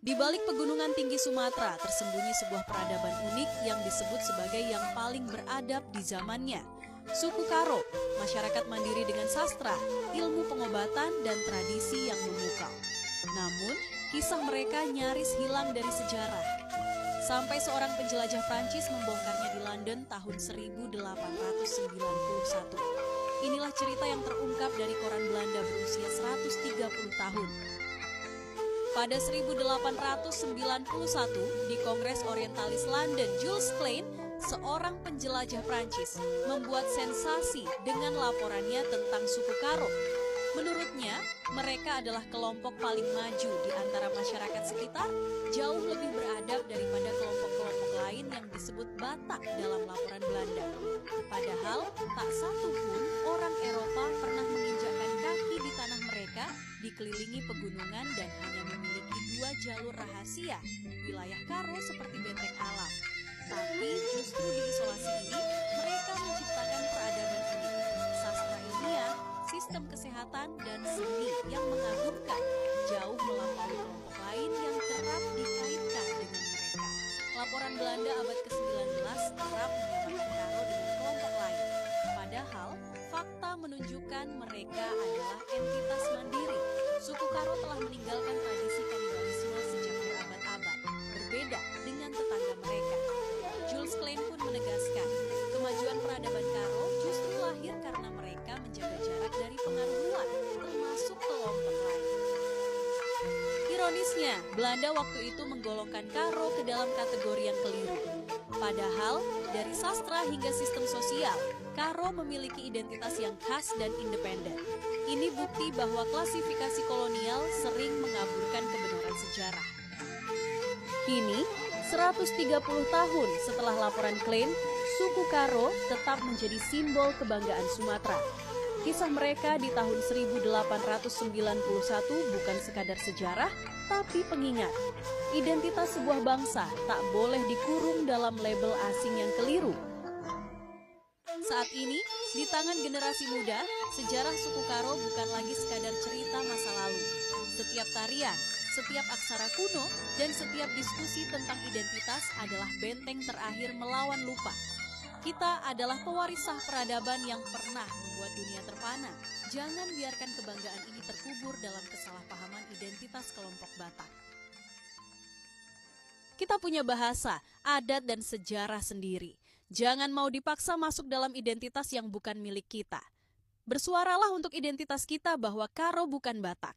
Di balik pegunungan tinggi Sumatera tersembunyi sebuah peradaban unik yang disebut sebagai yang paling beradab di zamannya. Suku Karo, masyarakat mandiri dengan sastra, ilmu pengobatan, dan tradisi yang memukau. Namun, kisah mereka nyaris hilang dari sejarah. Sampai seorang penjelajah Prancis membongkarnya di London tahun 1891. Inilah cerita yang terungkap dari koran Belanda berusia 130 tahun. Pada 1891, di Kongres Orientalis London, Jules Klein, seorang penjelajah Prancis, membuat sensasi dengan laporannya tentang suku Karo. Menurutnya, mereka adalah kelompok paling maju di antara masyarakat sekitar, jauh lebih beradab daripada kelompok-kelompok lain yang disebut Batak dalam laporan Belanda. Padahal, tak satu pun orang Eropa pernah menginjakkan kaki di tanah mereka, dikelilingi pegunungan dan hanya memiliki 2 jalur rahasia, wilayah Karo seperti benteng alam. Tapi justru di isolasi ini, mereka menciptakan peradaban unik, sastra ilmiah, sistem kesehatan, dan seni yang mengagumkan, jauh melampaui kelompok lain yang kerap dikaitkan dengan mereka. Laporan Belanda abad ke-19 kerap menyamakan Karo dengan kelompok lain. Padahal, fakta menunjukkan mereka adalah entitas mandiri. Suku Karo telah meninggalkan tradisi kanibalisme sejak berabad-abad, berbeda dengan tetangga mereka. Jules Klein pun menegaskan, kemajuan peradaban Karo justru lahir karena mereka menjaga jarak dari pengaruh luar, termasuk kelompok lain. Ironisnya, Belanda waktu itu menggolongkan Karo ke dalam kategori yang keliru. Padahal, dari sastra hingga sistem sosial, Karo memiliki identitas yang khas dan independen. Ini bukti bahwa klasifikasi kolonial sering mengaburkan kebenaran sejarah. Kini, 130 tahun setelah laporan Klein, suku Karo tetap menjadi simbol kebanggaan Sumatera. Kisah mereka di tahun 1891 bukan sekadar sejarah, tapi pengingat. Identitas sebuah bangsa tak boleh dikurung dalam label asing yang keliru. Saat ini, di tangan generasi muda, sejarah suku Karo bukan lagi sekadar cerita masa lalu. Setiap tarian, setiap aksara kuno, dan setiap diskusi tentang identitas adalah benteng terakhir melawan lupa. Kita adalah pewaris sah peradaban yang pernah membuat dunia terpana. Jangan biarkan kebanggaan ini terkubur dalam kesalahpahaman identitas kelompok Batak. Kita punya bahasa, adat, dan sejarah sendiri. Jangan mau dipaksa masuk dalam identitas yang bukan milik kita. Bersuaralah untuk identitas kita bahwa Karo bukan Batak.